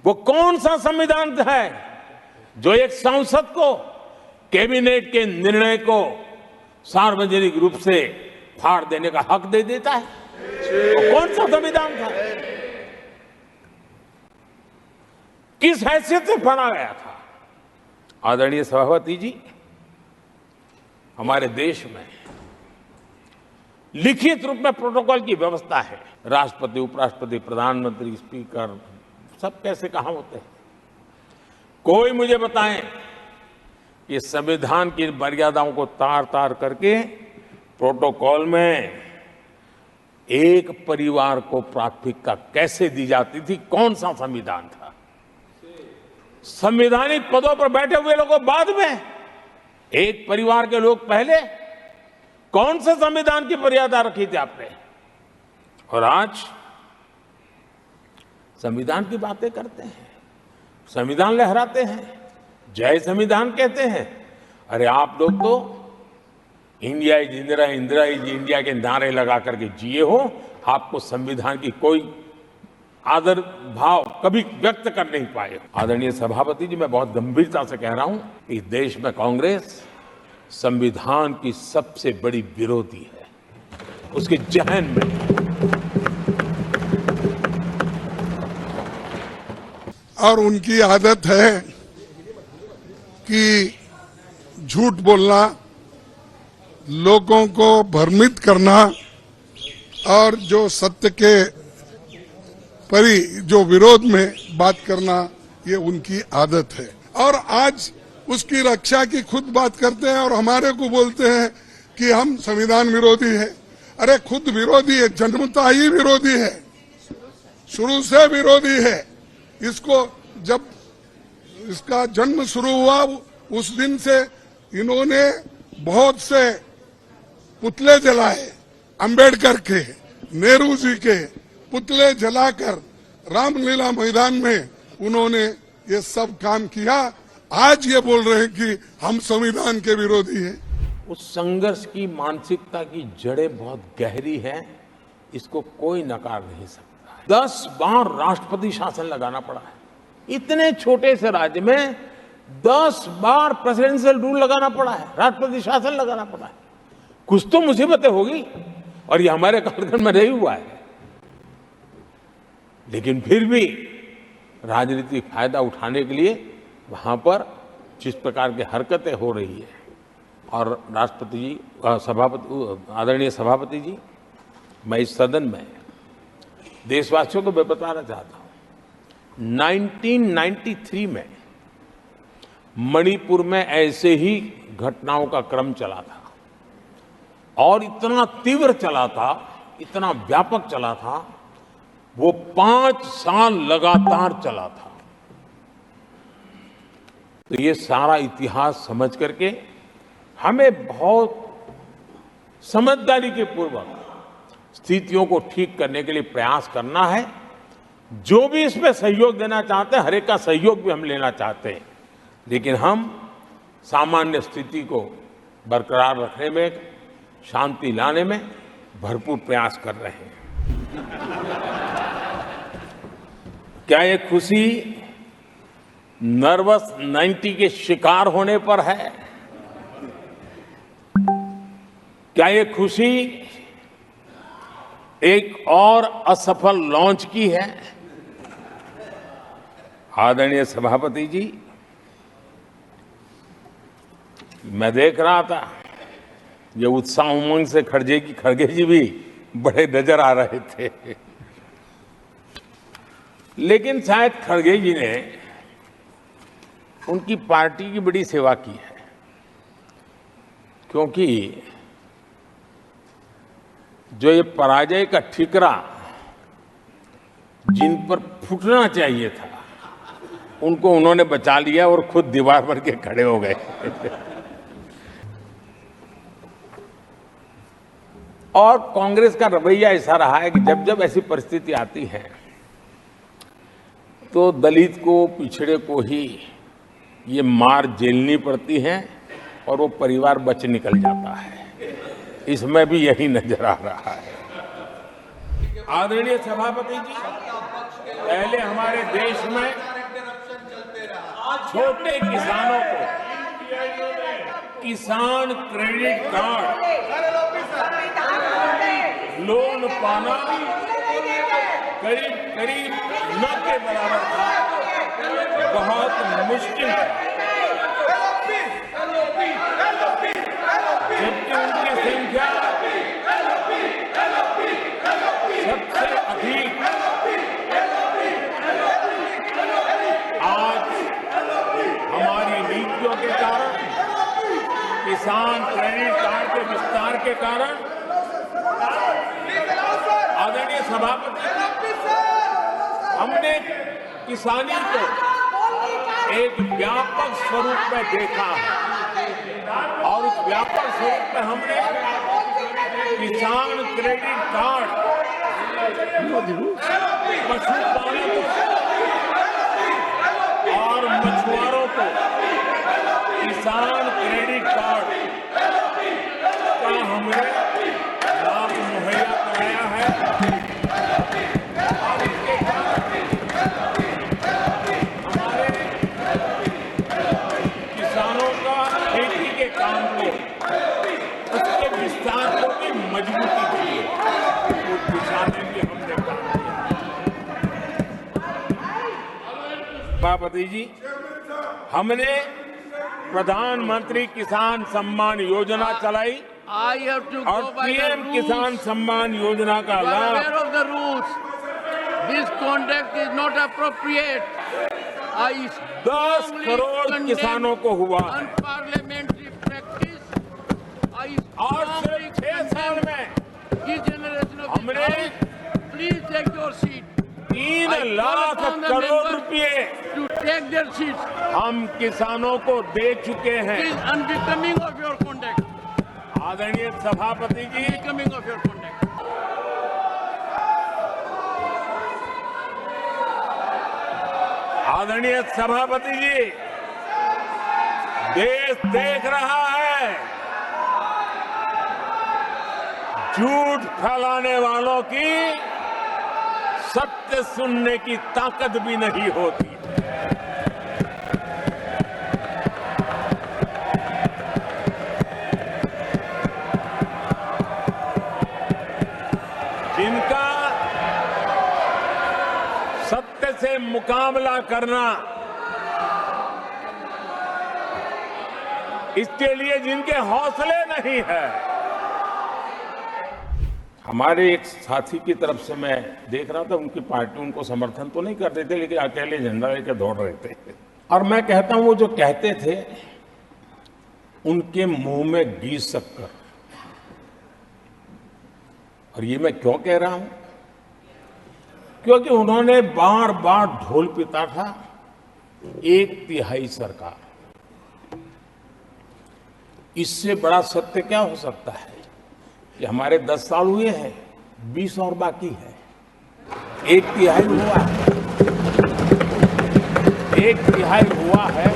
वो कौन सा संविधान है जो एक सांसद को कैबिनेट के निर्णय को सार्वजनिक रूप से फाड़ देने का हक दे देता है? वो कौन सा संविधान था? किस हैसियत से फाड़ा गया था? आदरणीय सभापति जी, हमारे देश में लिखित रूप में प्रोटोकॉल की व्यवस्था है। राष्ट्रपति, उपराष्ट्रपति, प्रधानमंत्री, स्पीकर सब कैसे कहां होते हैं? कोई मुझे बताएं कि संविधान की मर्यादाओं को तार तार करके प्रोटोकॉल में एक परिवार को प्राथमिकता कैसे दी जाती थी? कौन सा संविधान था? संवैधानिक पदों पर बैठे हुए लोगों बाद में, एक परिवार के लोग पहले। कौन से संविधान की मर्यादा रखी थी आपने? और आज संविधान की बातें करते हैं, संविधान लहराते हैं, जय संविधान कहते हैं। अरे आप लोग तो India is Indira, Indira is India के नारे लगा करके जिए हो। आपको संविधान की कोई आदर भाव कभी व्यक्त कर नहीं पाए। आदरणीय सभापति जी, मैं बहुत गंभीरता से कह रहा हूं कि देश में कांग्रेस संविधान की सबसे बड़ी विरोधी है। उसके जहन में और उनकी आदत है कि झूठ बोलना, लोगों को भ्रमित करना और जो सत्य के परी जो विरोध में बात करना, ये उनकी आदत है। और आज उसकी रक्षा की खुद बात करते हैं और हमारे को बोलते हैं कि हम संविधान विरोधी है। अरे खुद विरोधी है, जन्मता ही विरोधी है, शुरू से विरोधी है। इसको जब इसका जन्म शुरू हुआ उस दिन से इन्होंने बहुत से पुतले जलाए, अंबेडकर के, नेहरू जी के पुतले जलाकर रामलीला मैदान में उन्होंने ये सब काम किया। आज ये बोल रहे हैं कि हम संविधान के विरोधी हैं। उस संघर्ष की मानसिकता की जड़ें बहुत गहरी हैं, इसको कोई नकार नहीं सकता। 10 बार राष्ट्रपति शासन लगाना पड़ा है। इतने छोटे से राज्य में 10 बार प्रेसिडेंशियल रूल लगाना पड़ा है, राष्ट्रपति शासन लगाना पड़ा है। कुछ तो मुसीबतें होगी और ये हमारे कालखंड में नहीं हुआ है। लेकिन फिर भी राजनीतिक फायदा उठाने के लिए वहां पर जिस प्रकार की हरकतें हो रही है, और राष्ट्रपति जी, आदरणीय सभापति जी, मैं इस सदन में देशवासियों को मैं बताना चाहता हूं, 1993 में मणिपुर में ऐसे ही घटनाओं का क्रम चला था और इतना तीव्र चला था, इतना व्यापक चला था, वो 5 साल लगातार चला था। तो ये सारा इतिहास समझ करके हमें बहुत समझदारी के पूर्वक स्थितियों को ठीक करने के लिए प्रयास करना है। जो भी इसमें सहयोग देना चाहते हैं, हर एक का सहयोग भी हम लेना चाहते हैं, लेकिन हम सामान्य स्थिति को बरकरार रखने में, शांति लाने में भरपूर प्रयास कर रहे हैं। क्या ये खुशी नर्वस 90 के शिकार होने पर है? क्या ये खुशी एक और असफल लॉन्च की है? आदरणीय सभापति जी, मैं देख रहा था ये उत्साह उमंग से खड़गे जी भी बड़े नजर आ रहे थे, लेकिन शायद खड़गे जी ने उनकी पार्टी की बड़ी सेवा की है, क्योंकि जो ये पराजय का ठिकरा जिन पर फूटना चाहिए था, उनको उन्होंने बचा लिया और खुद दीवार पर के खड़े हो गए। और कांग्रेस का रवैया ऐसा रहा है कि जब जब ऐसी परिस्थिति आती है तो दलित को, पिछड़े को ही ये मार झेलनी पड़ती है और वो परिवार बच निकल जाता है। इसमें भी यही नजर आ रहा है। आदरणीय सभापति जी, पहले हमारे देश में छोटे किसानों को किसान क्रेडिट कार्ड लोन पाना करीब करीब न के बराबर था, बहुत मुश्किल है। जबकि उनकी संख्या सबसे अधिक आज हमारी नीतियों के कारण, किसान क्रेडिट कार्ड के विस्तार के कारण, आदरणीय सभापति, हमने किसानी को एक व्यापक स्वरूप में देखा है और उस व्यापक स्वरूप में हमने किसान क्रेडिट कार्ड, पशुपालकों और मछुआरों को किसान क्रेडिट कार्ड का हमने लाभ मुहैया कराया है। और इसके कारण हमारे किसानों का खेती के काम को, उसके विस्तार को भी मजबूती दी है। तो किसानों के हमने काम किया। सभापति जी, हमने प्रधानमंत्री किसान सम्मान योजना चलाई और पीएम किसान सम्मान योजना का लाभ। This conduct is not appropriate. 10 crore किसानों को हुआ है Unparliamentary practice. और सिर्फ 6 साल में This generation of हमने please take your seat. 3 lakh crore रुपए To take their seats. हम किसानों को दे चुके हैं। It is unbecoming of your conduct. आदरणीय सभापति जी, Unbecoming of your conduct. आदरणीय सभापति जी, देश देख रहा है, झूठ फैलाने वालों की सत्य सुनने की ताकत भी नहीं होती। जिनका सत्य से मुकाबला करना, इसके लिए जिनके हौसले नहीं है। हमारे एक साथी की तरफ से मैं देख रहा था, उनकी पार्टी उनको समर्थन तो नहीं कर रहे थे, लेकिन अकेले झंडा लेकर दौड़ रहे थे। और मैं कहता हूं, वो जो कहते थे उनके मुंह में घी शक्कर। और ये मैं क्यों कह रहा हूं? क्योंकि उन्होंने बार बार ढोल पीटा था 1/3 सरकार। इससे बड़ा सत्य क्या हो सकता है कि हमारे 10 साल हुए हैं, 20 और बाकी है। 1/3 हुआ है, 1/3 हुआ है,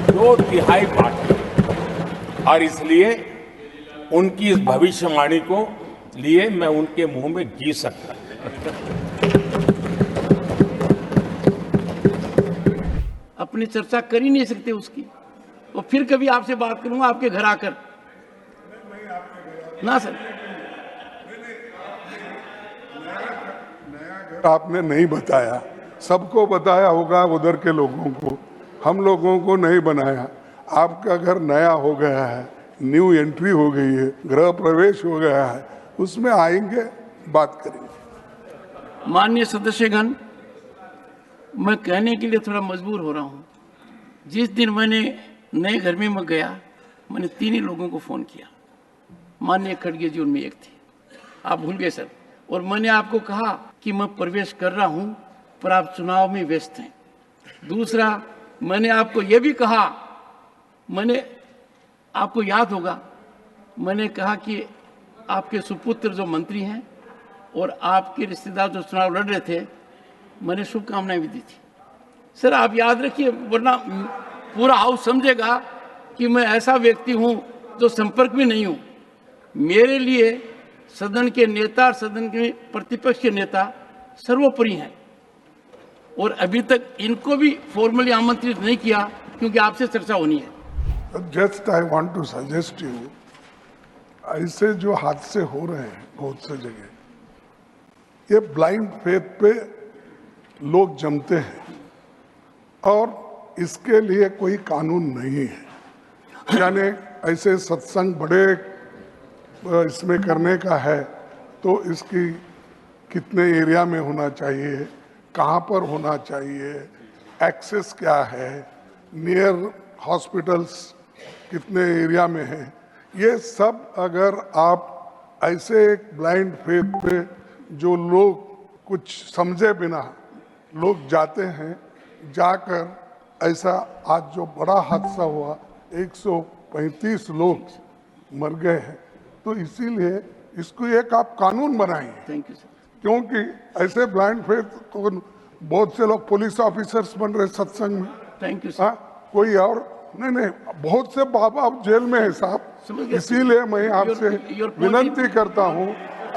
2/3 बाकी है। और इसलिए उनकी इस भविष्यवाणी को लिए मैं उनके मुंह में घी सकता। अपनी चर्चा कर ही नहीं सकते उसकी, तो फिर कभी आपसे बात करूंगा आपके घर आकर ना सर। आपने नहीं बताया, सबको बताया होगा उधर के लोगों को, हम लोगों को नहीं बनाया। आपका घर नया हो गया है, न्यू एंट्री हो गई है, गृह प्रवेश हो गया है, उसमें आएंगे, बात करेंगे। माननीय सदस्यगण, मैं कहने के लिए थोड़ा मजबूर हो रहा हूं। जिस दिन मैंने नए घर में मैं गया, मैंने 3 ही लोगों को फोन किया। माननीय खड़गे जी उनमें एक थे, आप भूल गए सर। और मैंने आपको कहा कि मैं प्रवेश कर रहा हूं, पर आप चुनाव में व्यस्त हैं। दूसरा, मैंने आपको यह भी कहा, मैंने आपको याद होगा, मैंने कहा कि आपके सुपुत्र जो मंत्री हैं और आपके रिश्तेदार जो चुनाव लड़ रहे थे, मैंने शुभकामनाएं भी दी थी। सर आप याद रखिए, वरना पूरा हाउस समझेगा कि मैं ऐसा व्यक्ति हूं जो संपर्क में नहीं हूं। मेरे लिए सदन के नेता और सदन के प्रतिपक्ष के नेता सर्वोपरि हैं। और अभी तक इनको भी फॉर्मली आमंत्रित नहीं किया क्योंकि आपसे चर्चा होनी है। Just I want to suggest you, ऐसे जो हादसे हो रहे हैं बहुत से जगह, ये ब्लाइंड फेथ पे लोग जमते हैं और इसके लिए कोई कानून नहीं है। यानी ऐसे सत्संग बड़े इसमें करने का है तो इसकी कितने एरिया में होना चाहिए, कहाँ पर होना चाहिए, एक्सेस क्या है, नियर हॉस्पिटल्स कितने एरिया में है, ये सब अगर आप ऐसे एक ब्लाइंड फेथ पे जो लोग कुछ समझे बिना लोग जाते हैं, जाकर ऐसा आज जो बड़ा हादसा हुआ 135 लोग मर गए हैं, तो इसीलिए इसको एक आप कानून बनाइए। Thank you sir. क्योंकि ऐसे ब्लाइंड फेथ को बहुत से लोग पुलिस ऑफिसर्स बन रहे सत्संग में। Thank you sir. हाँ, कोई और नहीं, बहुत से बाबा अब जेल में है साहब, समझ गया। इसीलिए मैं आपसे your point विनंती करता हूँ,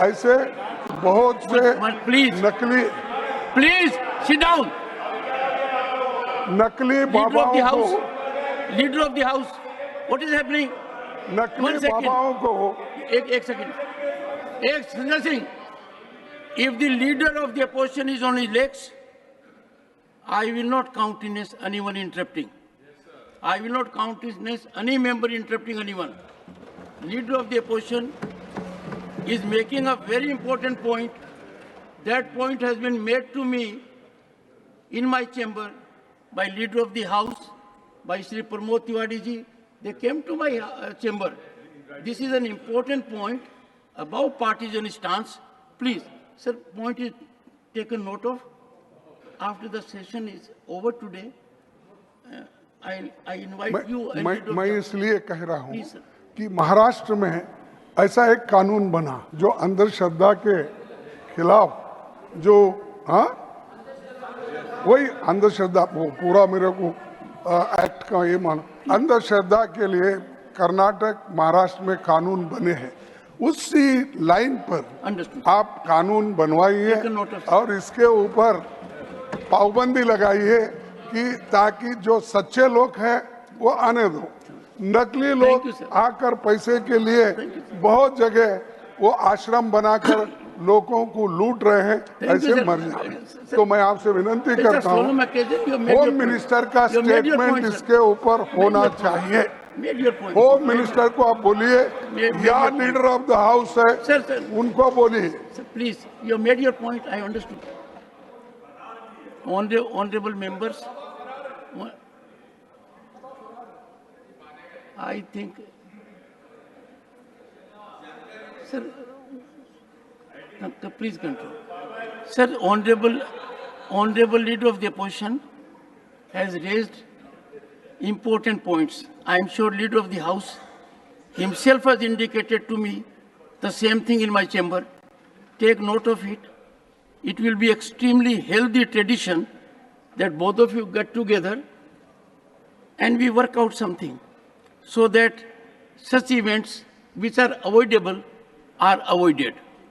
ऐसे बहुत से प्लीज नकली सिट डाउन। नकली लीडर ऑफ द बाबाओं हाउस, को leader of the house, what is happening? नकली One second. बाबाओं को एक सेकंड, एक Sanjay Singh, if the leader of the opposition is on his legs, I will not countenance anyone interrupting. I will not countenance any member interrupting anyone. Leader of the opposition is making a very important point. That point has been made to me in my chamber by Leader of the House, by Sri Pramod Tiwari ji. They came to my chamber. This is an important point above partisan stance. Please, sir, point is taken note of. After the session is over today, I invite you. and Leader of मैं the- इसलिए कह रहा हूँ Please, sir. कि महाराष्ट्र में ऐसा एक कानून बना जो अंधश्रद्धा के खिलाफ, जो हाँ वही अंधश्रद्धा, वो पूरा मेरे को एक्ट का ये मान, अंधश्रद्धा के लिए कर्नाटक महाराष्ट्र में कानून बने हैं, उसी लाइन पर Understood. आप कानून बनवाइए Take a note of- और इसके ऊपर पाबंदी लगाइए कि ताकि जो सच्चे लोग हैं वो आने दो। नकली लोग you, sir. आकर पैसे के लिए बहुत जगह वो आश्रम बनाकर लोगों को लूट रहे हैं, you, ऐसे sir. मर जाए। Sir, तो मैं आपसे विनंती It's a करता हूँ, solemn occasion. You made your home point. Minister का You made your statement point, sir. इसके ऊपर होना your point. चाहिए। Made your point. Home minister को आप बोलिए Made या your point. Leader of the house है, Sir. उनको बोलिए। Sir, please, you made your point. I understood. Honorable members, I think, sir, please control. Sir, honorable leader of the opposition has raised important points. I am sure leader of the house himself has indicated to me the same thing in my chamber. Take note of it. It will be extremely healthy tradition that both of you get together and we work out something so that such events which are avoidable are avoided.